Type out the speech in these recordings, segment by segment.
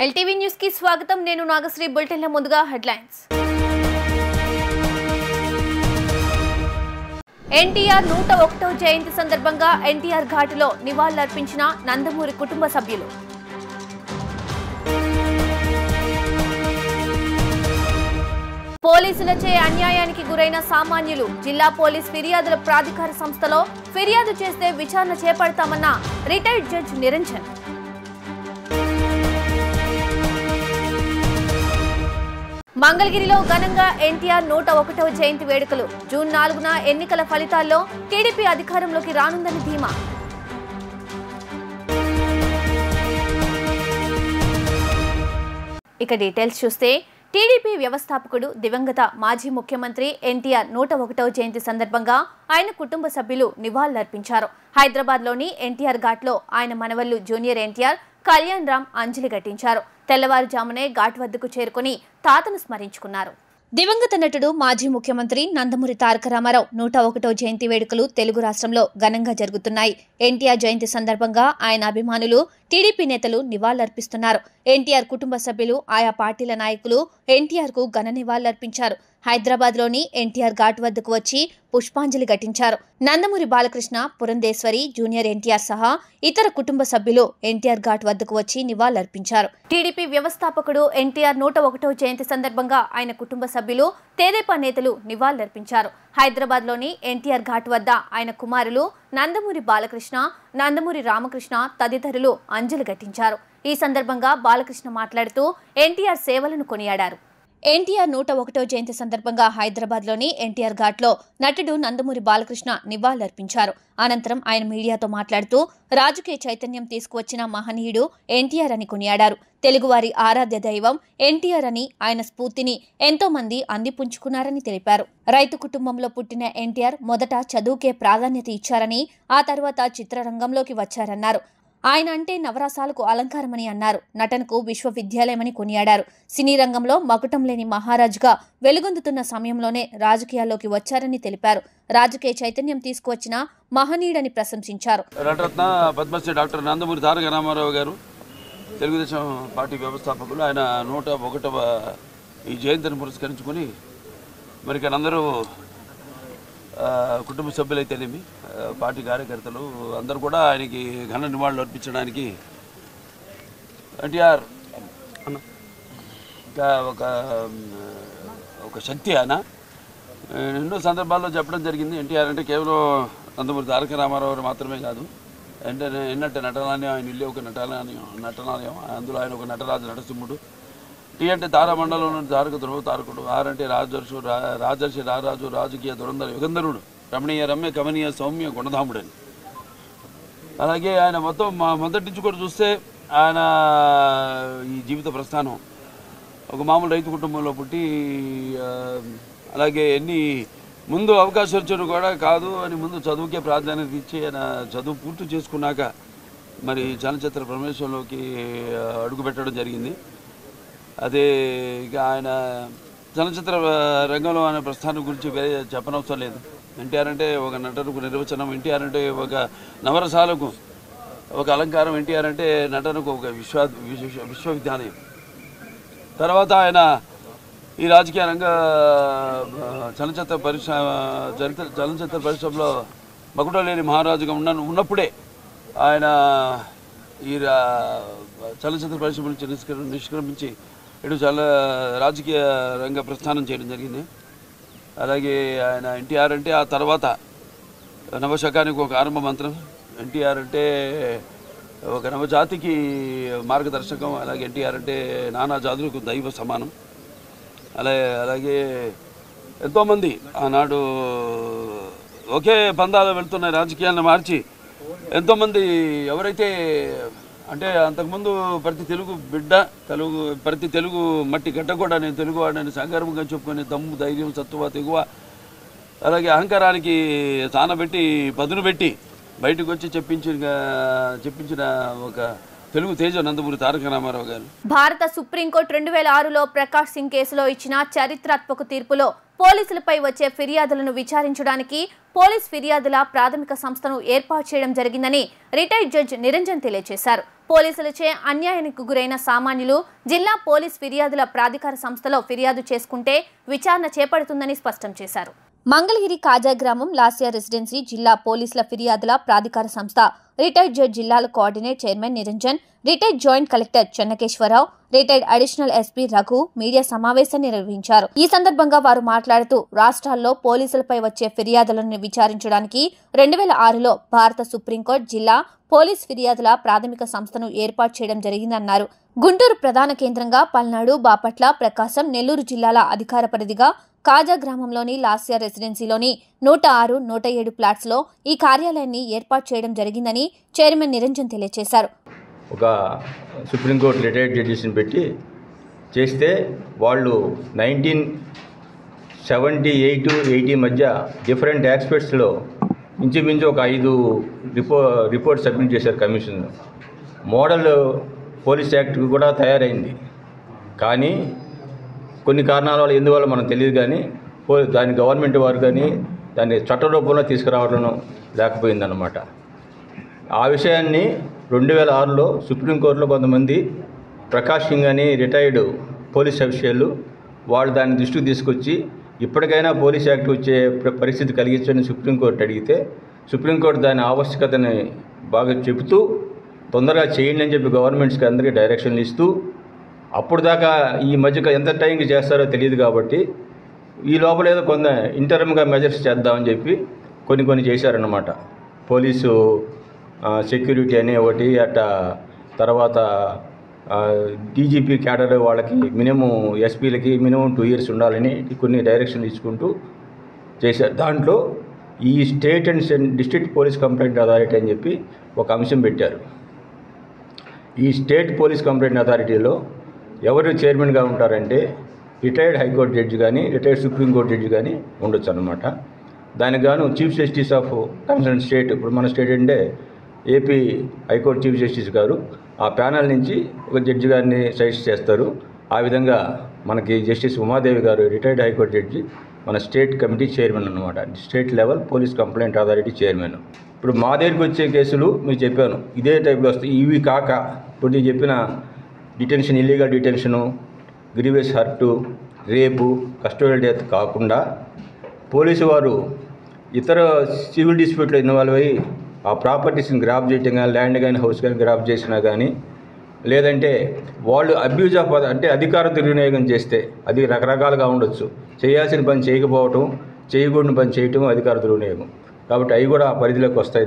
LTV news కి స్వాగతం. నేను నాగశ్రీ. బులెటిన్ల ముందుగా హెడ్లైన్స్. ఎన్టీఆర్ 101వ జయంతి సందర్భంగా ఎన్టీఆర్ ఘాటులో నివాళులర్పించిన నందమూరి కుటుంబ సభ్యులు. పోలీసులచే అన్యాయానికి గురైన సామాన్యులు. జిల్లా పోలీస్ ఫిర్యాదుల ప్రాధికార సంస్థలో ఫిర్యాదు చేస్తే విచారణ చేపడతామన్న రిటైర్డ్ జడ్జి నిరంజన్. మంగళగిరిలో ఘనంగా ఎన్టీఆర్ 101వ జయంతి వేడుకలు. జూన్ 4న ఎన్నికల ఫలితాల్లో టీడీపీ అధికారంలోకి రానుందని ధీమా. ఇక డీటెయిల్స్ చూస్తే టీడీపీ వ్యవస్థాపకుడు దివంగత మాజీ ముఖ్యమంత్రి ఎన్టీఆర్ 101వ జయంతి సందర్భంగా ఆయన కుటుంబ సభ్యులు నివాళులర్పించారు. హైదరాబాద్లోని ఎన్టీఆర్ ఘాట్లో ఆయన మనవళ్లు జూనియర్ ఎన్టీఆర్, కళ్యాణ్ రామ్ అంజలి ఘటించారు. తెల్లవారుజామునే ఘాట్ వద్దకు చేరుకుని తాతను స్మరించుకున్నారు. దివంగత నటుడు మాజీ ముఖ్యమంత్రి నందమూరి తారక రామారావు 101వ జయంతి వేడుకలు తెలుగు రాష్ట్రంలో ఘనంగా జరుగుతున్నాయి. ఎన్టీఆర్ జయంతి సందర్భంగా ఆయన అభిమానులు, టీడీపీ నేతలు నివాళులర్పిస్తున్నారు. ఎన్టీఆర్ కుటుంబ సభ్యులు, ఆయా పార్టీల నాయకులు ఎన్టీఆర్ కు ఘన నివాళులర్పించారు. హైదరాబాద్లోని ఎన్టీఆర్ ఘాట్ వద్దకు వచ్చి పుష్పాంజలి ఘటించారు. నందమూరి బాలకృష్ణ, పురంధేశ్వరి, జూనియర్ ఎన్టీఆర్ సహా ఇతర కుటుంబ సభ్యులు ఎన్టీఆర్ ఘాట్ వద్దకు వచ్చి నివాళులర్పించారు. టీడీపీ వ్యవస్థాపకుడు ఎన్టీఆర్ 101వ జయంతి సందర్భంగా ఆయన కుటుంబ సభ్యులు, తెదేపా నేతలు నివాళులర్పించారు. హైదరాబాద్లోని ఎన్టీఆర్ ఘాట్ వద్ద ఆయన కుమారులు నందమూరి బాలకృష్ణ, నందమూరి రామకృష్ణ తదితరులు అంజలి ఘటించారు. ఈ సందర్భంగా బాలకృష్ణ మాట్లాడుతూ ఎన్టీఆర్ సేవలను కొనియాడారు. ఎన్టీఆర్ 101వ జయంతి సందర్భంగా హైదరాబాద్లోని ఎన్టీఆర్ ఘాట్లో నటుడు నందమూరి బాలకృష్ణ నివాళులర్పించారు. అనంతరం ఆయన మీడియాతో మాట్లాడుతూ రాజకీయ చైతన్యం తీసుకువచ్చిన మహనీయుడు ఎన్టీఆర్ అని కొనియాడారు. తెలుగువారి ఆరాధ్య దైవం ఎన్టీఆర్ అని, ఆయన స్ఫూర్తిని ఎంతో మంది అందిపుంచుకున్నారని తెలిపారు. రైతు కుటుంబంలో పుట్టిన ఎన్టీఆర్ మొదట చదువుకే ప్రాధాన్యత ఇచ్చారని, ఆ తర్వాత చిత్రరంగంలోకి వచ్చారన్నారు. ఆయన అంటే నవరసాలకు అలంకారమని అన్నారు. నటనకు విశ్వవిద్యాలయమని కొనియాడారు. సినీ రంగంలో మకుటం లేని మహారాజుగా వెలుగొందుతున్న సమయంలోనే రాజకీయాల్లోకి వచ్చారని తెలిపారు. రాజకీయ చైతన్యం తీసుకువచ్చిన మహనీయుడని ప్రశంసించారు. నటరత్న పద్మశ్రీ డాక్టర్ నందమూరి తారక రామారావు గారు తెలుగుదేశం పార్టీ వ్యవస్థాపకులు. ఆయన 101వ ఈ జయంతిని పురస్కరించుకుని మరి అందరూ కుటుంబ సభ్యులైతేనేమి, పార్టీ కార్యకర్తలు అందరూ కూడా ఆయనకి ఘన నివాళులు అర్పించడానికి ఎన్టీఆర్ ఇంకా ఒక శక్తి. ఆయన ఎన్నో సందర్భాల్లో చెప్పడం జరిగింది. ఎన్టీఆర్ అంటే కేవలం నందమూరి తారక రామారావు మాత్రమే కాదు, ఎన్నట్టే నటనాలయం, ఆయన ఇల్లు ఒక నటనాలయం, అందులో ఆయన ఒక నటరాజు నరసింహుడు. టీ అంటే తారామండలంలోని తారక ధ్రువ తారకుడు. ఆర్ అంటే రాజర్షి రారాజు, రాజకీయ దురంధర యుగంధరుడు, రమణీయ రమ్య కమనీయ సౌమ్య గుణధాముడని. అలాగే ఆయన మొదటి నుంచి కూడా చూస్తే ఆయన ఈ జీవిత ప్రస్థానం ఒక మామూలు రైతు కుటుంబంలో పుట్టి, అలాగే ముందు అవకాశం వచ్చారు కూడా కాదు అని ముందు చదువుకే ప్రాధాన్యత ఇచ్చి ఆయన చదువు పూర్తి చేసుకున్నాక మరి చలనచిత్ర ప్రవేశంలోకి అడుగుపెట్టడం జరిగింది. అదే ఇక ఆయన చలనచిత్ర రంగంలో ఆయన ప్రస్థానం గురించి వేరే చెప్పనవసరం లేదు. ఎన్టీఆర్ అంటే ఒక నటనకు నిర్వచనం, ఎన్టీఆర్ అంటే ఒక నవరసాలకు ఒక అలంకారం, ఎన్టీఆర్ అంటే నటనకు ఒక విశ్వవిద్యాలయం. తర్వాత ఆయన ఈ రాజకీయ రంగ చలనచిత్ర పరిశ్రమలో మకుటం లేని మహారాజుగా ఉన్నప్పుడే ఆయన ఈ చలనచిత్ర పరిశ్రమ నుంచి నిష్క్రమించి ఇటు రాజకీయ రంగ ప్రస్థానం చేయడం జరిగింది. అలాగే ఆయన ఎన్టీఆర్ అంటే ఆ తర్వాత నవశకానికి ఒక ఆరంభ మంత్రం. ఎన్టీఆర్ అంటే ఒక నవజాతికి మార్గదర్శకం. అలాగే ఎన్టీఆర్ అంటే నానా జాతులకు దైవ సమానం. అలాగే ఎంతోమంది ఆనాడు ఒకే పందాలు వెళ్తున్న రాజకీయాలను మార్చి ఎంతోమంది ఎవరైతే అంటే అంతకుముందు ప్రతి తెలుగు బిడ్డ, ప్రతి తెలుగు మట్టి గడ్డ కూడా నేను తెలుగువాడని సంగర్వంగా చెప్పుకొని దమ్ము, ధైర్యం, సత్తువ, తెగువ, అలాగే అహంకారానికి తానబెట్టి పదును పెట్టి బయటకు వచ్చి చెప్పించిన ఒక తెలుగు తేజ నందమూరి తారక రామారావు గారు. భారత సుప్రీంకోర్టు 2006లో ప్రకాష్ సింగ్ కేసులో ఇచ్చిన చరిత్రాత్మక తీర్పులో పోలీసులపై వచ్చే ఫిర్యాదులను విచారించడానికి పోలీస్ ఫిర్యాదుల ప్రాథమిక సంస్థను ఏర్పాటు చేయడం జరిగిందని రిటైర్డ్ జడ్జి నిరంజన్ తెలియజేశారు. పోలీసులచే అన్యాయానికి గురైన సామాన్యులు జిల్లా పోలీస్ ఫిర్యాదుల ప్రాధికార సంస్థలో ఫిర్యాదు చేసుకుంటే విచారణ చేపడుతుందని స్పష్టం చేశారు. మంగళగిరి కాజా గ్రామం లాసియా రెసిడెన్సీ జిల్లా పోలీసుల ఫిర్యాదుల ప్రాధికార సంస్థ రిటైర్డ్ జడ్జి జిల్లాల coordinate chairman Niranjan, retired joint collector Chennakeswara Rao, retired additional SP Raghu media సమావేశం నిర్వహించారు. ఈ సందర్భంగా వారు మాట్లాడుతూ రాష్ట్రాల్లో పోలీసులపై వచ్చే ఫిర్యాదులను విచారించడానికి 2006లో భారత సుప్రీంకోర్టు జిల్లా పోలీస్ ఫిర్యాదుల ప్రాథమిక సంస్థను ఏర్పాటు చేయడం జరిగిందన్నారు. గుంటూరు ప్రధాన కేంద్రంగా పల్నాడు, బాపట్ల, ప్రకాశం, నెల్లూరు జిల్లాల అధికార పరిధిగా కాజా గ్రామంలోని లాసియా రెసిడెన్సీలోని 106, 107 ఫ్లాట్స్లో ఈ కార్యాలయాన్ని ఏర్పాటు చేయడం జరిగిందని చైర్మన్ నిరంజన్ తెలియజేశారు. ఒక సుప్రీంకోర్టు రిటైర్డ్ జడ్జెస్ని పెట్టి చేస్తే వాళ్ళు 1978-80 మధ్య డిఫరెంట్ ఆస్పెక్ట్స్లో ఇంచుమించు ఒక 5 రిపోర్ట్ సబ్మిట్ చేశారు కమిషన్. మోడల్ పోలీస్ యాక్ట్ కూడా తయారైంది, కానీ కొన్ని కారణాల వల్ల ఎందువల్ల మనకు తెలియదు, కానీ దాని గవర్నమెంట్ వారు కానీ దాన్ని చట్ట రూపంలో తీసుకురావడం లేకపోయిందన్నమాట. ఆ విషయాన్ని 2006లో సుప్రీంకోర్టులో కొంతమంది ప్రకాష్ సింగ్ అని రిటైర్డ్ పోలీస్ అఫీషియల్ వాళ్ళు దాన్ని దృష్టికి తీసుకొచ్చి ఇప్పటికైనా పోలీస్ యాక్ట్ వచ్చే పరిస్థితి కలిగించని సుప్రీంకోర్టు అడిగితే సుప్రీంకోర్టు దాని ఆవశ్యకతని బాగా చెబుతూ తొందరగా చేయండి అని చెప్పి గవర్నమెంట్స్కి అందరికీ డైరెక్షన్లు ఇస్తూ, అప్పుడు దాకా ఈ మధ్య ఎంత టైంకి చేస్తారో తెలియదు కాబట్టి ఈ లోపల ఏదో కొంత ఇంటర్మ్గా మెజర్స్ చేద్దామని చెప్పి కొన్ని చేశారన్నమాట. పోలీసు సెక్యూరిటీ అనే ఒకటి, అట్లా తర్వాత డీజీపీ క్యాడర్ వాళ్ళకి మినిమం, ఎస్పీలకి మినిమం 2 years ఉండాలని కొన్ని డైరెక్షన్లు ఇచ్చుకుంటూ చేశారు. దాంట్లో ఈ state and district police complaint authority అని చెప్పి ఒక అంశం పెట్టారు. ఈ స్టేట్ పోలీస్ కంప్లైంట్ అథారిటీలో ఎవరు చైర్మన్గా ఉంటారంటే రిటైర్డ్ హైకోర్టు జడ్జి కానీ రిటైర్డ్ సుప్రీంకోర్టు జడ్జి కానీ ఉండొచ్చు అన్నమాట. దానికి గాను chief justice of concern state, ఇప్పుడు మన స్టేట్ అంటే ఏపీ హైకోర్టు చీఫ్ జస్టిస్ గారు ఆ ప్యానల్ నుంచి ఒక జడ్జి గారిని సజెస్ట్ చేస్తారు. ఆ విధంగా మనకి జస్టిస్ ఉమాదేవి గారు రిటైర్డ్ హైకోర్టు జడ్జి మన స్టేట్ కమిటీ చైర్మన్ అన్నమాట, state level police complaint authority chairman. ఇప్పుడు మా దగ్గరికి వచ్చే కేసులు మీకు చెప్పాను ఇదే టైప్లో వస్తాయి. ఇవి కాక ఇప్పుడు నేను చెప్పిన డిటెన్షన్, ఇల్లీగల్ డిటెన్షను, గ్రీవియస్ హర్టు, రేపు, కస్టోడియల్ డెత్ కాకుండా పోలీసు వారు ఇతర సివిల్ డిస్ప్యూట్లో ఇన్వాల్వ్ అయ్యి ఆ ప్రాపర్టీస్ని గ్రాప్ చేయటం కానీ, ల్యాండ్ కానీ, హౌస్ కానీ గ్రాప్ చేసినా కానీ, లేదంటే వాళ్ళు అబ్యూజ్ ఆఫ్ అంటే అధికార దుర్వినియోగం చేస్తే అది రకరకాలుగా ఉండొచ్చు. చేయాల్సిన పని చేయకపోవటం, చేయకూడని పని చేయటం అధికార దుర్వినియోగం. కాబట్టి అవి కూడా పరిధిలోకి వస్తాయి,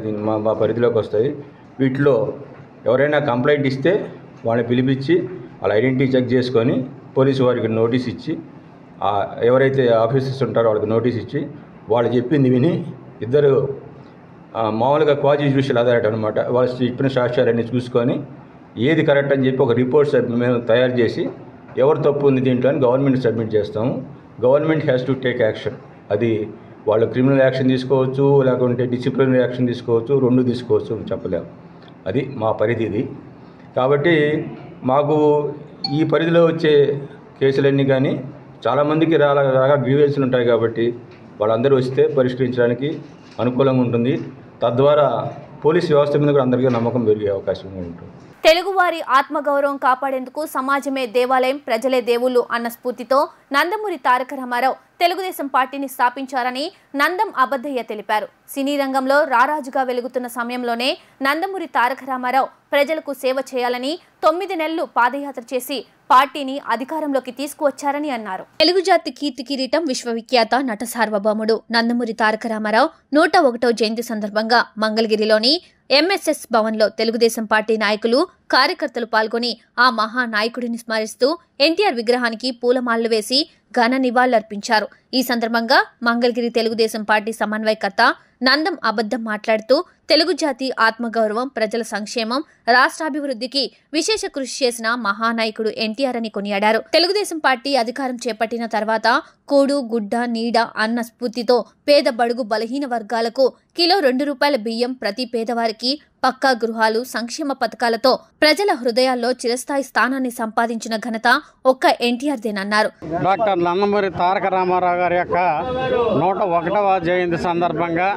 మా పరిధిలోకి వస్తాయి. వీటిలో ఎవరైనా కంప్లైంట్ ఇస్తే వాళ్ళని పిలిపించి వాళ్ళ ఐడెంటిటీ చెక్ చేసుకొని పోలీసు వారికి నోటీస్ ఇచ్చి, ఎవరైతే ఆఫీసర్స్ ఉంటారో వాళ్ళకి నోటీస్ ఇచ్చి వాళ్ళు చెప్పింది విని ఇద్దరు మామూలుగా క్వాజీ జ్యుడిషియల్ అథారిటీ అనమాట, వాళ్ళు చెప్పిన సాక్ష్యాలన్నీ చూసుకొని ఏది కరెక్ట్ అని చెప్పి ఒక రిపోర్ట్ మేము తయారు చేసి ఎవరు తప్పు ఉంది దీంట్లో అని గవర్నమెంట్ సబ్మిట్ చేస్తాము. Government has to take action. అది వాళ్ళు క్రిమినల్ యాక్షన్ తీసుకోవచ్చు, లేకుంటే డిసిప్లినరీ యాక్షన్ తీసుకోవచ్చు, 2 తీసుకోవచ్చు, చెప్పలేము. అది మా పరిధి ఇది. కాబట్టి మాకు ఈ పరిధిలో వచ్చే కేసులన్నీ కానీ చాలామందికి రాగా గ్రీవెన్స్లు ఉంటాయి కాబట్టి వాళ్ళందరూ వస్తే పరిష్కరించడానికి అనుకూలంగా ఉంటుంది. తద్వారా పోలీస్ వ్యవస్థ మీద కూడా అందరికీ నమ్మకం పెరిగే అవకాశం ఉంటుంది. తెలుగువారి ఆత్మగౌరవం కాపాడేందుకు సమాజమే దేవాలయం, ప్రజలే దేవుళ్ళు అన్న స్ఫూర్తితో నందమూరి తారక రామారావు తెలుగుదేశం పార్టీని స్థాపించారని నందం అబద్దయ్య తెలిపారు. సినీ రంగంలో రారాజుగా వెలుగుతున్న సమయంలోనే నందమూరి తారక రామారావు ప్రజలకు సేవ చేయాలని 9 నెలలు పాదయాత్ర చేసి పార్టీని అధికారంలోకి తీసుకువచ్చారని అన్నారు. తెలుగు జాతి కీర్తి కిరీటం, విశ్వవిఖ్యాత నట సార్వభౌముడు నందమూరి తారక రామారావు 101వ జయంతి సందర్భంగా మంగళగిరిలోని ఎంఎస్ఎస్ భవన్లో తెలుగుదేశం పార్టీ నాయకులు, కార్యకర్తలు పాల్గొని ఆ మహానాయకుడిని స్మరిస్తూ ఎన్టీఆర్ విగ్రహానికి పూలమాలలు వేసి ఘన నివాళులర్పించారు. ఈ సందర్భంగా మంగళగిరి తెలుగుదేశం పార్టీ సమన్వయకర్త నందం అబద్దం మాట్లాడుతూ తెలుగు జాతి ఆత్మగౌరవం, ప్రజల సంక్షేమం, రాష్ట్రాభివృద్ధికి విశేష కృషి చేసిన మహానాయకుడు ఎన్టీఆర్ అని కొనియాడారు. తెలుగుదేశం పార్టీ అధికారం చేపట్టిన తర్వాత కూడు, గుడ్డ, నీడ అన్న స్ఫూర్తితో పేద, బడుగు, బలహీన వర్గాలకు కిలో ₹2 బియ్యం, ప్రతి పేదవారికి పక్కా గృహాలు, సంక్షేమ పథకాలతో ప్రజల హృదయాల్లో చిరస్థాయి స్థానాన్ని సంపాదించిన ఘనత ఒక్క ఎన్టీఆర్దేనన్నారు. డాక్టర్ నందమూరి తారక రామారావు గారి యొక్క 101వ జయంతి సందర్భంగా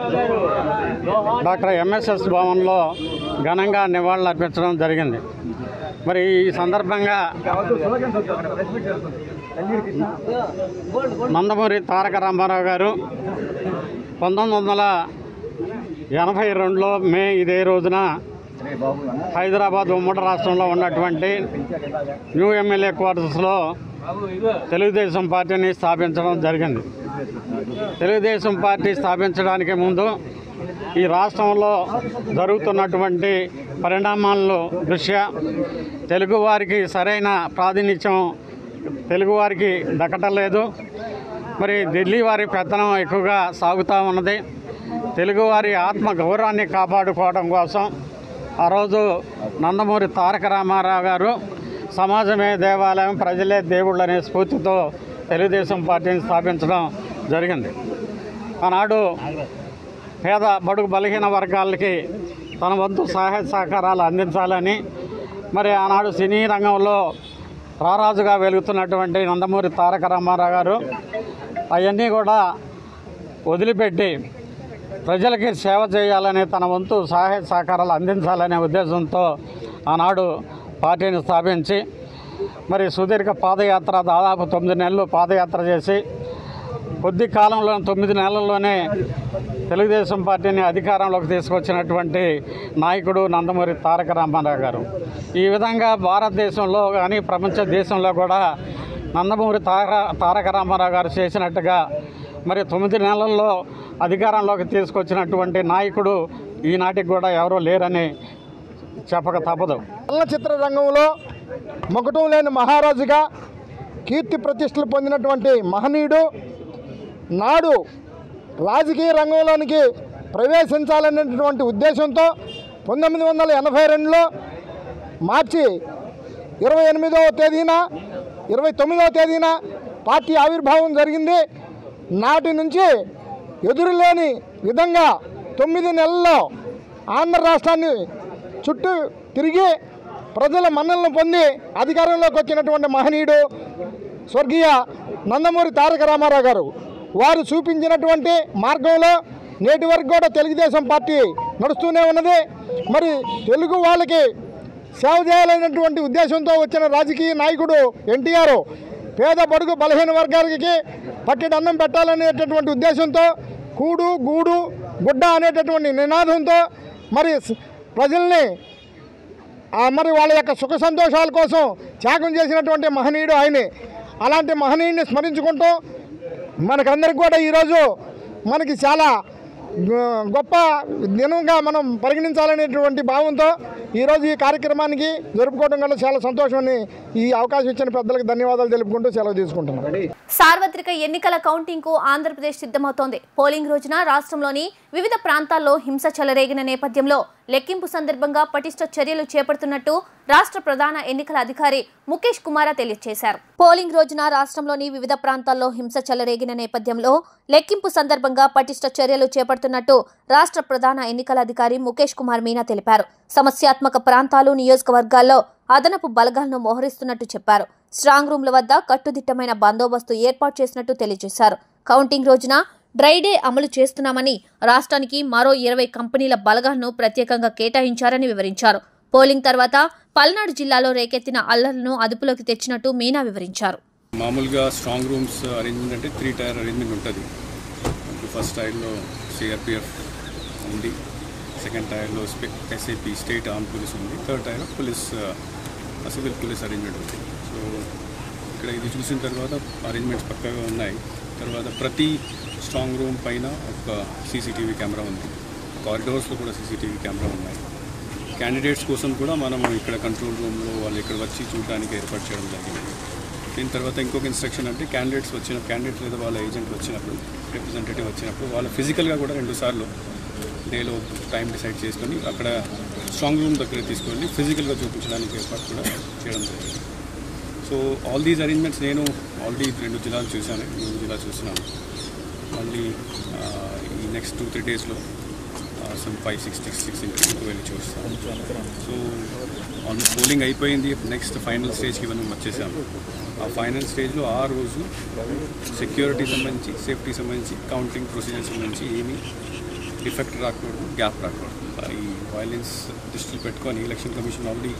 డాక్టర్ ఎంఎస్ఎస్ భవన్లో ఘనంగా నివాళులు అర్పించడం జరిగింది. మరి ఈ సందర్భంగా నందమూరి తారక రామారావు గారు 1982లో మే ఇదే రోజున హైదరాబాద్ ఉమ్మడి రాష్ట్రంలో ఉన్నటువంటి న్యూ ఎమ్మెల్యే క్వార్టర్స్లో తెలుగుదేశం పార్టీని స్థాపించడం జరిగింది. తెలుగుదేశం పార్టీ స్థాపించడానికి ముందు ఈ రాష్ట్రంలో జరుగుతున్నటువంటి పరిణామాల్లో దృష్ట్యా తెలుగువారికి సరైన ప్రాతినిధ్యం తెలుగువారికి దక్కటలేదు. మరి ఢిల్లీ వారి పెత్తనం ఎక్కువగా సాగుతూ ఉన్నది. తెలుగువారి ఆత్మ గౌరవాన్ని కాపాడుకోవడం కోసం ఆ రోజు నందమూరి తారక రామారావు గారు సమాజమే దేవాలయం, ప్రజలే దేవుళ్ళు అనే స్ఫూర్తితో తెలుగుదేశం పార్టీని స్థాపించడం జరిగింది. ఆనాడు పేద, బడుగు, బలహీన వర్గాలకి తన వంతు సహాయ సహకారాలు అందించాలని మరి ఆనాడు సినీ రంగంలో రారాజుగా వెలుగుతున్నటువంటి నందమూరి తారక రామారావు గారు అవన్నీ కూడా వదిలిపెట్టి ప్రజలకి సేవ చేయాలని, తన వంతు సహాయ సహకారాలు అందించాలనే ఉద్దేశంతో ఆనాడు పార్టీని స్థాపించి మరి సుదీర్ఘ పాదయాత్ర, దాదాపు 9 నెలలు పాదయాత్ర చేసి కొద్ది కాలంలో 9 నెలల్లోనే తెలుగుదేశం పార్టీని అధికారంలోకి తీసుకొచ్చినటువంటి నాయకుడు నందమూరి తారక రామారావు గారు. ఈ విధంగా భారతదేశంలో కానీ ప్రపంచ దేశంలో కూడా నందమూరి తారక రామారావు గారు చేసినట్టుగా మరి 9 నెలల్లో అధికారంలోకి తీసుకొచ్చినటువంటి నాయకుడు ఈనాటికి కూడా ఎవరూ లేరని చెప్పక తప్పదు. చలనచిత్ర రంగంలో మొగటం లేని మహారాజుగా కీర్తి ప్రతిష్టలు పొందినటువంటి మహనీయుడు నాడు రాజకీయ రంగంలోనికి ప్రవేశించాలనేటువంటి ఉద్దేశంతో 1982లో మార్చి 28వ తేదీన 29వ తేదీన పార్టీ ఆవిర్భావం జరిగింది. నాటి నుంచి ఎదురులేని విధంగా 9 నెలల్లో ఆంధ్ర రాష్ట్రాన్ని చుట్టూ తిరిగి ప్రజల మన్ననలు పొంది అధికారంలోకి వచ్చినటువంటి మహనీయుడు స్వర్గీయ నందమూరి తారక రామారావు గారు. వారు చూపించినటువంటి మార్గంలో నేటి వరకు కూడా తెలుగుదేశం పార్టీ నడుస్తూనే ఉన్నది. మరి తెలుగు వాళ్ళకి సేవ చేయాలనేటువంటి ఉద్దేశంతో వచ్చిన రాజకీయ నాయకుడు ఎన్టీఆర్ పేద, బడుగు, బలహీన వర్గాలకి పట్టెడు అన్నం పెట్టాలనేటటువంటి ఉద్దేశంతో కూడు, గూడు, గుడ్డ అనేటటువంటి నినాదంతో మరి ప్రజల్ని మరి వాళ్ళ యొక్క సుఖ సంతోషాల కోసం త్యాగం చేసినటువంటి మహనీయుడు ఆయనే. అలాంటి మహనీయుడిని స్మరించుకుంటూ మనకందరికి కూడా ఈరోజు మనకి చాలా గొప్ప దినంగా మనం పరిగణించాలనేటువంటి భావంతో ఈరోజు ఈ కార్యక్రమానికి జరుపుకోవడం వల్ల చాలా సంతోషాన్ని ఈ అవకాశం ఇచ్చిన పెద్దలకు ధన్యవాదాలు తెలుపుకుంటూ సెలవు తీసుకుంటున్నాను. సార్వత్రిక ఎన్నికల కౌంటింగ్ కు ఆంధ్రప్రదేశ్ సిద్ధమవుతోంది. పోలింగ్ రోజున రాష్ట్రంలోని వివిధ ప్రాంతాల్లో హింస చెలరేగిన నేపథ్యంలో లెక్కింపు సందర్భంగా పటిష్ట చర్యలు చేపడుతున్నట్టు రాష్ట్ర ప్రధాన ఎన్నికల అధికారి ముఖేష్ కుమార్ తెలియజేశారు. పోలింగ్ రోజున రాష్ట్రంలోని వివిధ ప్రాంతాల్లో హింస చెలరేగిన నేపథ్యంలో లెక్కింపు సందర్భంగా పటిష్ట చర్యలు చేపడుతున్నట్టు రాష్ట్ర ప్రధాన ఎన్నికల అధికారి ముఖేష్ కుమార్ మీనా తెలిపారు. సమస్యాత్మక ప్రాంతాలు, నియోజకవర్గాల్లో అదనపు బలగాలను మోహరిస్తున్నట్టు చెప్పారు. స్ట్రాంగ్ రూమ్ల వద్ద కట్టుదిట్టమైన బందోబస్తు ఏర్పాటు చేసినట్టు తెలియజేశారు. కౌంటింగ్ రోజున డ్రై డే అమలు చేస్తున్నామని, రాష్ట్రానికి మరో 20 కంపెనీల బలగాలను ప్రత్యేకంగా కేటాయించారని వివరించారు. పోలింగ్ తర్వాత పల్నాడు జిల్లాలో రేకెత్తిన అల్లర్లను అదుపులోకి తెచ్చినట్టు మీనా వివరించారు. మామూలుగా స్ట్రాంగ్ రూమ్స్ అరేంజ్మెంట్ అంటే 3 టైర్ అరేంజ్మెంట్ ఉంటుంది. ఫస్ట్ టైర్లో సిఆర్పిఎఫ్ ఉంది, సెకండ్ టైర్లో ఎస్ఏపి స్టేట్ ఆర్మ్ పోలీస్ ఉంది, థర్డ్ టైర్లో పోలీస్ సివిల్ పోలీస్ అరేంజ్మెంట్ ఉంది. సో ఇక్కడ ఇది చూసిన తర్వాత అరేంజ్మెంట్స్ పక్కాగా ఉన్నాయి. తర్వాత ప్రతి స్ట్రాంగ్ రూమ్ పైన ఒక సీసీటీవీ కెమెరా ఉంది, కారిడోర్స్లో కూడా సీసీటీవీ కెమెరా ఉన్నాయి. క్యాండిడేట్స్ కోసం కూడా మనం ఇక్కడ కంట్రోల్ రూమ్లో వాళ్ళు ఇక్కడ వచ్చి చూడడానికి ఏర్పాటు చేయడం జరిగింది. దీని తర్వాత ఇంకొక ఇన్స్ట్రక్షన్ అంటే క్యాండిడేట్స్ లేదా వాళ్ళ ఏజెంట్ వచ్చినప్పుడు, రిప్రజెంటేటివ్ వచ్చినప్పుడు వాళ్ళ ఫిజికల్గా కూడా 2 సార్లు డేలో టైం డిసైడ్ చేసుకొని అక్కడ స్ట్రాంగ్ రూమ్ దగ్గర తీసుకొని ఫిజికల్గా చూపించడానికి ఏర్పాటు కూడా చేయడం జరిగింది. సో ఆల్ దీస్ అరేంజ్మెంట్స్ నేను ఆల్రెడీ 2 జిల్లాలు చూశాను, 3 జిల్లా చూస్తున్నాను. మళ్ళీ ఈ నెక్స్ట్ 2-3 డేస్లో సమ్ 5-6 ఇంటికి వెళ్ళి చూస్తాను. సో ఆల్మోస్ట్ పోలింగ్ అయిపోయింది. నెక్స్ట్ ఫైనల్ స్టేజ్కి మనం వచ్చేసాము. ఆ ఫైనల్ స్టేజ్లో ఆ రోజు సెక్యూరిటీ సంబంధించి, సేఫ్టీ సంబంధించి, కౌంటింగ్ ప్రొసీజర్ సంబంధించి ఏమీ డిఫెక్ట్ రాకూడదు, గ్యాప్ రాకూడదు. ఈ వైలెన్స్ దృష్టిలో పెట్టుకొని ఎలక్షన్ కమిషన్ ఆల్రెడీ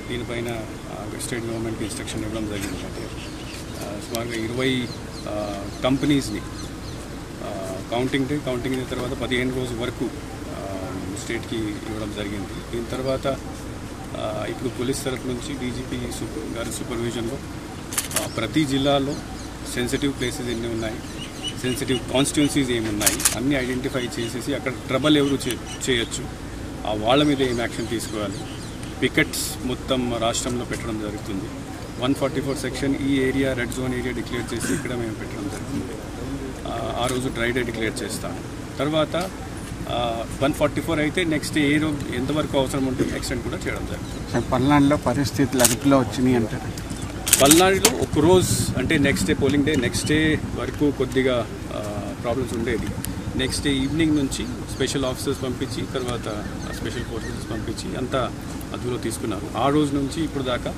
దీనిపైన స్టేట్ గవర్నమెంట్కి ఇన్స్ట్రక్షన్ ఇవ్వడం జరిగింది. అంటే సుమారుగా 20 కంపెనీస్ని కౌంటింగ్ అయిన తర్వాత 15 రోజుల వరకు స్టేట్కి ఇవ్వడం జరిగింది. దీని తర్వాత ఇప్పుడు పోలీస్ తరఫు నుంచి డీజీపీ గారి సూపర్విజన్లో ప్రతి జిల్లాలో సెన్సిటివ్ ప్లేసెస్ ఎన్ని ఉన్నాయి, సెన్సిటివ్ కాన్స్టిట్యున్సీస్ ఏమున్నాయి అన్నీ ఐడెంటిఫై చేసేసి అక్కడ ట్రబుల్ ఎవరు చేయొచ్చు, వాళ్ళ మీద ఏం యాక్షన్ తీసుకోవాలి, పికెట్స్ మొత్తం రాష్ట్రంలో పెట్టడం జరుగుతుంది. 144 సెక్షన్ ఈ area red zone area declare చేసి ఇక్కడ మేము పెట్టడం జరుగుతుంది. ఆ రోజు డ్రై డే డిక్లేర్ చేస్తాము. తర్వాత 144 అయితే నెక్స్ట్ ఏ రోజు ఎంతవరకు అవసరం ఉంటుంది ఎక్స్టెండ్ కూడా చేయడం జరుగుతుంది. పల్నాడులో పరిస్థితులు అదుపులో వచ్చినాయి అంటారు. పల్నాడులో ఒకరోజు అంటే next day polling day next day వరకు కొద్దిగా ప్రాబ్లమ్స్ ఉండేది. నెక్స్ట్ డే ఈవినింగ్ నుంచి స్పెషల్ ఆఫీసర్స్ పంపించి తర్వాత స్పెషల్ ఫోర్సెస్ పంపించి అంతా అదుపులో తీసుకున్నారు. ఆ రోజు నుంచి ఇప్పుడు దాకా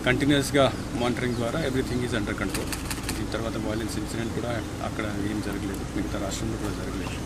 కంటిన్యూస్గా మానిటరింగ్ ద్వారా ఎవ్రీథింగ్ ఈజ్ అండర్ కంట్రోల్. దీని తర్వాత వైలెన్స్ ఇన్సిడెంట్ కూడా అక్కడ ఏం జరగలేదు, మిగతా రాష్ట్రంలో కూడా జరగలేదు.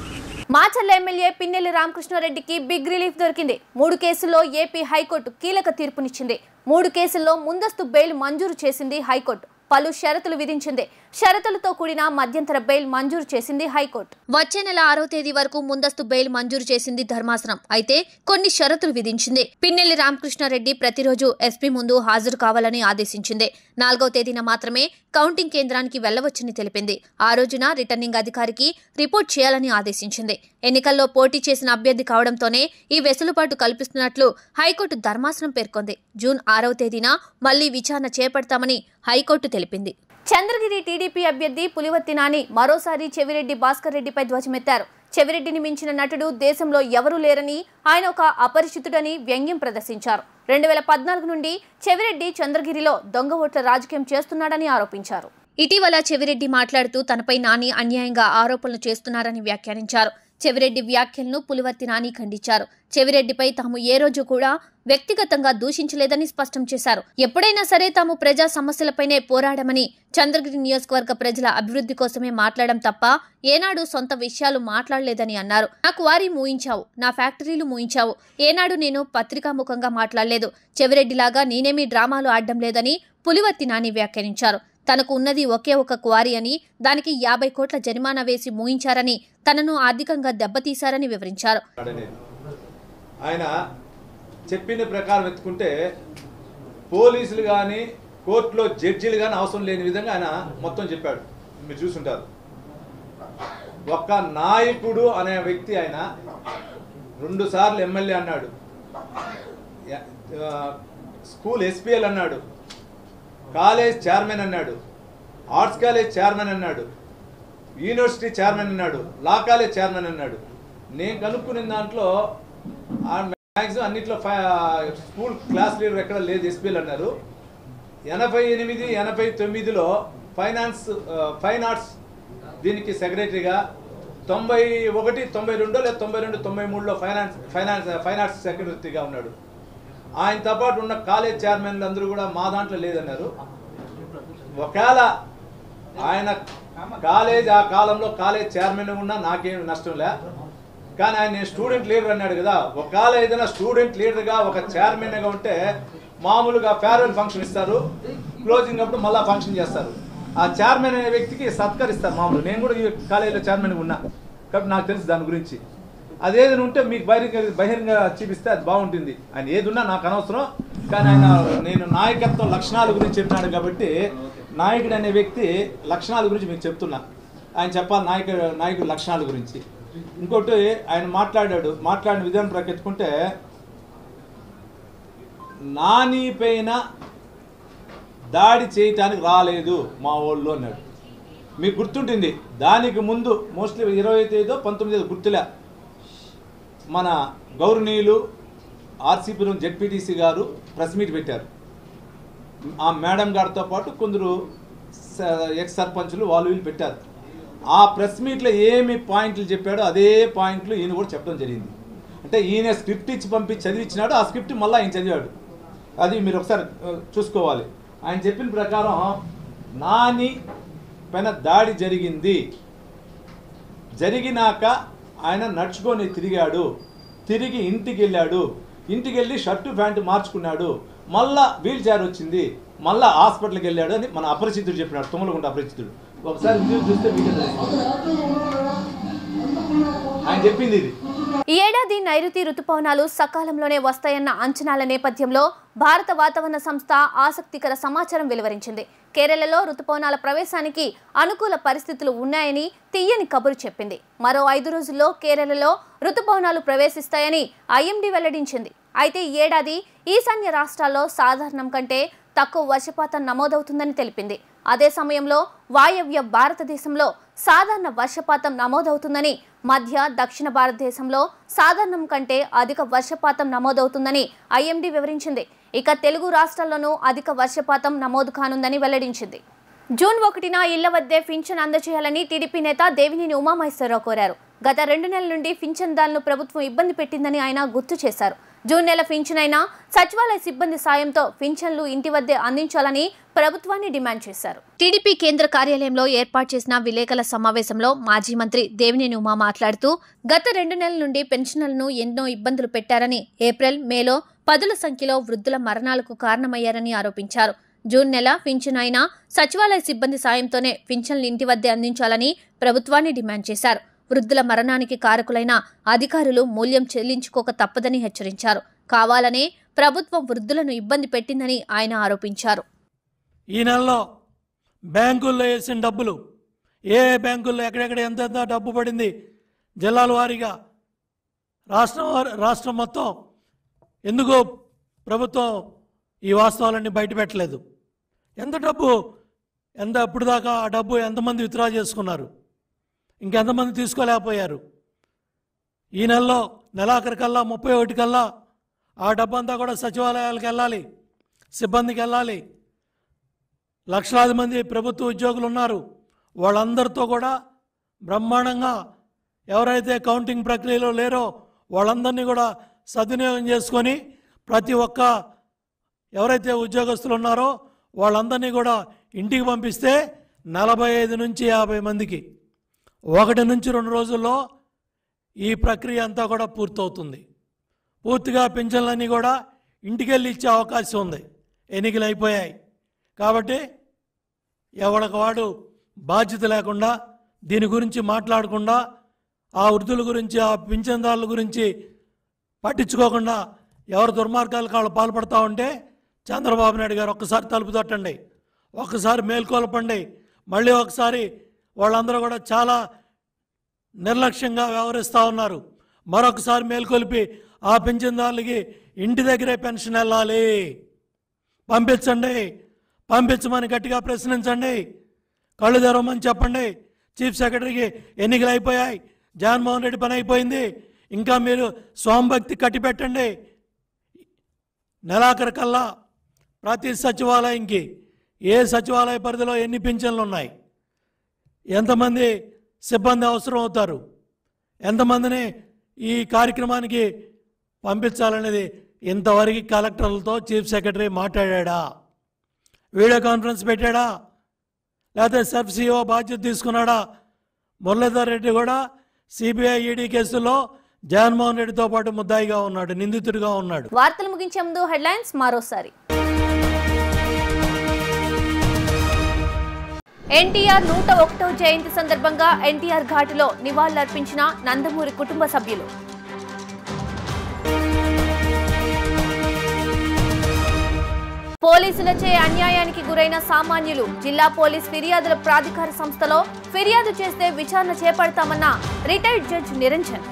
మాచర్ల ఎమ్మెల్యే పిన్నెల్లి రామకృష్ణారెడ్డికి బిగ్ రిలీఫ్ దొరికింది. 3 కేసుల్లో ఏపీ హైకోర్టు కీలక తీర్పునిచ్చింది. 3 కేసుల్లో ముందస్తు బెయిల్ మంజూరు చేసింది హైకోర్టు. పలు షరతులు విధించింది. షరతులతో కూడిన మధ్యంతర బెయిల్ మంజూరు చేసింది హైకోర్టు. వచ్చే నెల 6వ తేదీ వరకు ముందస్తు బెయిల్ మంజూరు చేసింది ధర్మాసనం. అయితే కొన్ని షరతులు విధించింది. పిన్నెల్లి రామకృష్ణారెడ్డి ప్రతిరోజు ఎస్పీ ముందు హాజరు కావాలని ఆదేశించింది. 4వ తేదీన మాత్రమే కౌంటింగ్ కేంద్రానికి వెళ్లవచ్చని తెలిపింది. ఆ రోజున రిటర్నింగ్ అధికారికి రిపోర్ట్ చేయాలని ఆదేశించింది. ఎన్నికల్లో పోటీ చేసిన అభ్యర్థి కావడంతోనే ఈ వెసులుబాటు కల్పిస్తున్నట్లు హైకోర్టు ధర్మాసనం పేర్కొంది. జూన్ 6వ తేదీన మళ్లీ విచారణ చేపడతామని హైకోర్టు తెలిపింది. చంద్రగిరి టీడీపీ అభ్యర్థి పులివర్తి నాని మరోసారి చెవిరెడ్డి భాస్కర్ రెడ్డిపై ధ్వజమెత్తారు. చెవిరెడ్డిని మించిన నటుడు దేశంలో ఎవరూ లేరని, ఆయన ఒక అపరిచితుడని వ్యంగ్యం ప్రదర్శించారు. 2014 నుండి చెవిరెడ్డి చంద్రగిరిలో దొంగ ఓట్ల రాజకీయం చేస్తున్నాడని ఆరోపించారు. ఇటీవల చెవిరెడ్డి మాట్లాడుతూ తనపై నాని అన్యాయంగా ఆరోపణలు చేస్తున్నారని వ్యాఖ్యానించారు. చెవిరెడ్డి వ్యాఖ్యలను పులివర్తి నాని ఖండించారు. చెవిరెడ్డిపై తాము ఏ రోజు కూడా వ్యక్తిగతంగా దూషించలేదని స్పష్టం చేశారు. ఎప్పుడైనా సరే తాము ప్రజా సమస్యలపైనే పోరాడమని, చంద్రగిరి నియోజకవర్గ ప్రజల అభివృద్ధి కోసమే మాట్లాడడం తప్ప ఏనాడు సొంత విషయాలు మాట్లాడలేదని అన్నారు. నాకు వారి మూయించావు, నా ఫ్యాక్టరీలు మూయించావు, ఏనాడు నేను పత్రికాముఖంగా మాట్లాడలేదు. చెవిరెడ్డిలాగా నేనేమీ డ్రామాలు ఆడడం లేదని పులివర్తి నాని వ్యాఖ్యానించారు. తనకు ఉన్నది ఒకే ఒక క్వారీ అని, దానికి 50 కోట్ల జరిమానా వేసి మూయించారని, తనను ఆర్థికంగా దెబ్బతీశారని వివరించారు. ఆయన చెప్పిన ప్రకారం ఎత్తుకుంటే పోలీసులు కానీ కోర్టులో జడ్జీలు కానీ అవసరం లేని విధంగా ఆయన మొత్తం చెప్పాడు. మీరు చూసుంటారు. ఒక్క నాయకుడు అనే వ్యక్తి ఆయన 2 సార్లు ఎమ్మెల్యే అన్నాడు, స్కూల్ ఎస్పీఎల్ అన్నాడు, కాలేజ్ చైర్మన్ అన్నాడు, ఆర్ట్స్ కాలేజ్ చైర్మన్ అన్నాడు, యూనివర్సిటీ చైర్మన్ అన్నాడు, లా కాలేజ్ చైర్మన్ అన్నాడు. నేను కనుక్కున్న దాంట్లో మ్యాక్సిమం అన్నింటిలో స్కూల్ క్లాస్ లీడర్ ఎక్కడ లేదు, ఎస్పీఎల్ అన్నారు. 88, 89లో ఫైన్ ఆర్ట్స్ దీనికి సెక్రటరీగా, 91, 92 లేదా 92, 93లో ఫైన్ ఆర్ట్స్ సెక్రటరీగా ఉన్నాడు. ఆయనతో పాటు ఉన్న కాలేజ్ చైర్మన్లు అందరూ కూడా మా దాంట్లో లేదన్నారు. ఒకవేళ ఆయన ఆ కాలంలో కాలేజ్ చైర్మన్ ఉన్నా నాకేం నష్టం లే, కానీ ఆయన స్టూడెంట్ లీడర్ అన్నాడు కదా. ఒకవేళ ఏదైనా స్టూడెంట్ లీడర్గా ఒక చైర్మన్గా ఉంటే మామూలుగా ఫేర్వెల్ ఫంక్షన్ ఇస్తారు, క్లోజింగ్ అప్పుడు మళ్ళీ ఫంక్షన్ చేస్తారు. ఆ చైర్మన్ అనే వ్యక్తికి సత్కరిస్తారు మామూలు. నేను కూడా ఈ కాలేజీలో చైర్మన్గా ఉన్నా కాబట్టి నాకు తెలుసు దాని గురించి. అదేదైనా ఉంటే మీకు బహిరంగ చూపిస్తే అది బాగుంటుంది. ఆయన ఏదున్నా నాకు అనవసరం, కానీ ఆయన నేను నాయకత్వం లక్షణాల గురించి చెప్పినాడు కాబట్టి నాయకుడు అనే వ్యక్తి లక్షణాల గురించి మీకు చెప్తున్నా. ఆయన చెప్పాలి నాయకుడు లక్షణాల గురించి. ఇంకోటి ఆయన మాట్లాడిన విధానం ప్రకెత్తుకుంటే నాని పైన దాడి చేయటానికి రాలేదు మా వాళ్ళు అన్నాడు. మీకు గుర్తుంటుంది, దానికి ముందు మోస్ట్లీ 20 తేదీ 19 గుర్తులే, మన గౌరవనీయులు ఆర్సీపురం జెడ్పీటీసీ గారు ప్రెస్ మీట్ పెట్టారు. ఆ మేడం గారితో పాటు కొందరు ఎక్స్ సర్పంచులు వాళ్ళు వీళ్ళు పెట్టారు. ఆ ప్రెస్ మీట్లో ఏమి పాయింట్లు చెప్పాడో అదే పాయింట్లు ఈయన కూడా చెప్పడం జరిగింది. అంటే ఈయన స్క్రిప్ట్ ఇచ్చి పంపించి చదివించినాడు, ఆ స్క్రిప్ట్ మళ్ళీ ఆయన చదివాడు. అది మీరు ఒకసారి చూసుకోవాలి. ఆయన చెప్పిన ప్రకారం నాని పైన దాడి జరిగింది, జరిగినాక ఆయన నడుచుకొని తిరిగాడు, తిరిగి ఇంటికి వెళ్ళాడు, ఇంటికి వెళ్ళి షర్టు ప్యాంటు మార్చుకున్నాడు, మళ్ళా వీల్ చైర్ వచ్చింది, మళ్ళా హాస్పిటల్కి వెళ్ళాడు అని మన అపరిచితుడు చెప్పినాడు, తుమ్మలగుంట అపరిచితుడు. ఒకసారి చూస్తే మీకు ఆయన చెప్పింది ఇది. ఈ ఏడాది నైరుతి రుతుపవనాలు సకాలంలోనే వస్తాయన్న అంచనాల నేపథ్యంలో భారత వాతావరణ సంస్థ ఆసక్తికర సమాచారం వెలువరించింది. కేరళలో రుతుపవనాల ప్రవేశానికి అనుకూల పరిస్థితులు ఉన్నాయని తీయని కబురు చెప్పింది. మరో 5 రోజుల్లో కేరళలో రుతుపవనాలు ప్రవేశిస్తాయని ఐఎండీ వెల్లడించింది. అయితే ఈ ఏడాది ఈశాన్య రాష్ట్రాల్లో సాధారణం కంటే తక్కువ వర్షపాతం నమోదవుతుందని తెలిపింది. అదే సమయంలో వాయవ్య భారతదేశంలో సాధారణ వర్షపాతం నమోదవుతుందని, మధ్య దక్షిణ భారతదేశంలో సాధారణం కంటే అధిక వర్షపాతం నమోదవుతుందని ఐఎండీ వివరించింది. ఇక తెలుగు రాష్ట్రాల్లోనూ అధిక వర్షపాతం నమోదు కానుందని వెల్లడించింది. జూన్ 1న ఇళ్ల వద్దే పింఛన్ అందజేయాలని టీడీపీ నేత దేవినేని ఉమామహేశ్వరరావు కోరారు. గత 2 నెలల నుండి పింఛన్దారులను ప్రభుత్వం ఇబ్బంది పెట్టిందని ఆయన గుర్తు చేశారు. జూన్ నెల పింఛన్ అయినా సచివాలయ సిబ్బంది సాయంతో పింఛన్లు ఇంటి వద్దే అందించాలని ప్రభుత్వాన్ని డిమాండ్ చేశారు. టీడీపీ కేంద్ర కార్యాలయంలో ఏర్పాటు చేసిన విలేకరుల సమావేశంలో మాజీ మంత్రి దేవినేని ఉమా మాట్లాడుతూ గత 2 నెలల నుండి పెన్షనర్లను ఎన్నో ఇబ్బందులు పెట్టారని, ఏప్రిల్, మేలో పదుల సంఖ్యలో వృద్ధుల మరణాలకు కారణమయ్యారని ఆరోపించారు. జూన్ నెల పింఛన్ అయినా సచివాలయ సిబ్బంది సాయంతోనే పింఛన్లు ఇంటి వద్దే అందించాలని ప్రభుత్వాన్ని డిమాండ్ చేశారు. వృద్ధుల మరణానికి కారకులైన అధికారులు మూల్యం చెల్లించుకోక తప్పదని హెచ్చరించారు. కావాలనే ప్రభుత్వం వృద్ధులను ఇబ్బంది పెట్టిందని ఆయన ఆరోపించారు. ఈ నెలలో బ్యాంకుల్లో వేసిన డబ్బులు, ఏ బ్యాంకుల్లో ఎక్కడెక్కడ ఎంత డబ్బు పడింది, జిల్లాల వారీగా రాష్ట్రం మొత్తం ఎందుకు ప్రభుత్వం ఈ వాస్తవాలన్నీ బయటపెట్టలేదు? ఎంత డబ్బు, ఇప్పుడు దాకా ఆ డబ్బు ఎంతమంది విత్డ్రా చేసుకున్నారు, ఇంకెంతమంది తీసుకోలేకపోయారు? ఈ నెలలో నెలాఖరికల్లా 31 కల్లా ఆ డబ్బంతా కూడా సచివాలయాలకు వెళ్ళాలి, సిబ్బందికి వెళ్ళాలి. లక్షలాది మంది ప్రభుత్వ ఉద్యోగులు ఉన్నారు. వాళ్ళందరితో కూడా బ్రహ్మాండంగా ఎవరైతే కౌంటింగ్ ప్రక్రియలో లేరో వాళ్ళందరినీ కూడా సద్వినియోగం చేసుకొని ప్రతి ఒక్క ఎవరైతే ఉద్యోగస్తులు ఉన్నారో వాళ్ళందరినీ కూడా ఇంటికి పంపిస్తే 45 నుంచి 50 మందికి 1 నుంచి 2 రోజుల్లో ఈ ప్రక్రియ అంతా కూడా పూర్తవుతుంది. పూర్తిగా పింఛన్లన్నీ కూడా ఇంటికెళ్ళి ఇచ్చే అవకాశం ఉంది. ఎన్నికలు అయిపోయాయి కాబట్టి ఎవరికి వాడు బాధ్యత లేకుండా, దీని గురించి మాట్లాడకుండా, ఆ వృద్ధుల గురించి, ఆ పింఛన్దారుల గురించి పట్టించుకోకుండా ఎవరు దుర్మార్గాలకు వాళ్ళు పాల్పడతా ఉంటే చంద్రబాబు నాయుడు గారు ఒక్కసారి తలుపు తట్టండి, ఒక్కసారి మేల్కొల్పండి. మళ్ళీ ఒకసారి వాళ్ళందరూ కూడా చాలా నిర్లక్ష్యంగా వ్యవహరిస్తూ ఉన్నారు. మరొకసారి మేల్కొల్పి ఆ పింఛన్దారులకి ఇంటి దగ్గరే పెన్షన్ వెళ్ళాలి, పంపించండి, పంపించమని గట్టిగా ప్రశ్నించండి, కళ్ళు తెరవమని చెప్పండి. చీఫ్ సెక్రటరీకి ఎన్నికలు అయిపోయాయి, జగన్మోహన్ రెడ్డి పని అయిపోయింది, ఇంకా మీరు స్వామిభక్తి కట్టిపెట్టండి. నెలాఖరు కల్లా ప్రతి సచివాలయంకి ఏ సచివాలయ పరిధిలో ఎన్ని పింఛన్లు ఉన్నాయి, ఎంతమంది సిబ్బంది అవసరం అవుతారు, ఎంతమందిని ఈ కార్యక్రమానికి పంపించాలనేది ఇంతవరకు కలెక్టర్లతో చీఫ్ సెక్రటరీ మాట్లాడా? వీడియో కాన్ఫరెన్స్ పెట్టాడా? లేకపోతే సబ్ సిఇఓ బాధ్యత తీసుకున్నాడా? మురళీధర్ రెడ్డి కూడా సిబిఐ ఈడీ కేసులో జగన్మోహన్ రెడ్డితో పాటు ముద్దాయిగా ఉన్నాడు, నిందితుడిగా ఉన్నాడు. వార్తలు ముగించే ముందు హెడ్లైన్స్ మరోసారి. ఎన్టీఆర్ 101వ జయంతి సందర్భంగా ఎన్టీఆర్ ఘాటులో నివాళులర్పించిన నందమూరి కుటుంబ సభ్యులు. పోలీసులచే అన్యాయానికి గురైన సామాన్యులు, జిల్లా పోలీస్ ఫిర్యాదుల ప్రాధికార సంస్థలో ఫిర్యాదు చేస్తే విచారణ చేపడతామన్న రిటైర్డ్ జడ్జి నిరంజన్.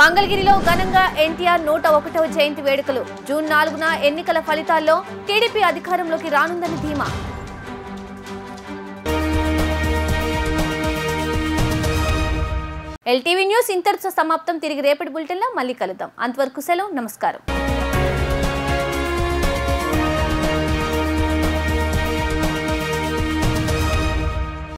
మంగళగిరిలో ఘనంగా ఎన్టీఆర్ 101వ జయంతి వేడుకలు. జూన్ 4న ఎన్నికల ఫలితాల్లో టీడీపీ అధికారంలోకి రానుందని ధీమా. ఎల్టీవీ న్యూస్ ఇంతటితో సమాప్తం. తిరిగి రేపటి బులెటిన్లో మళ్ళీ కలుద్దాం. అంతవరకు సెలవు. నమస్కారం.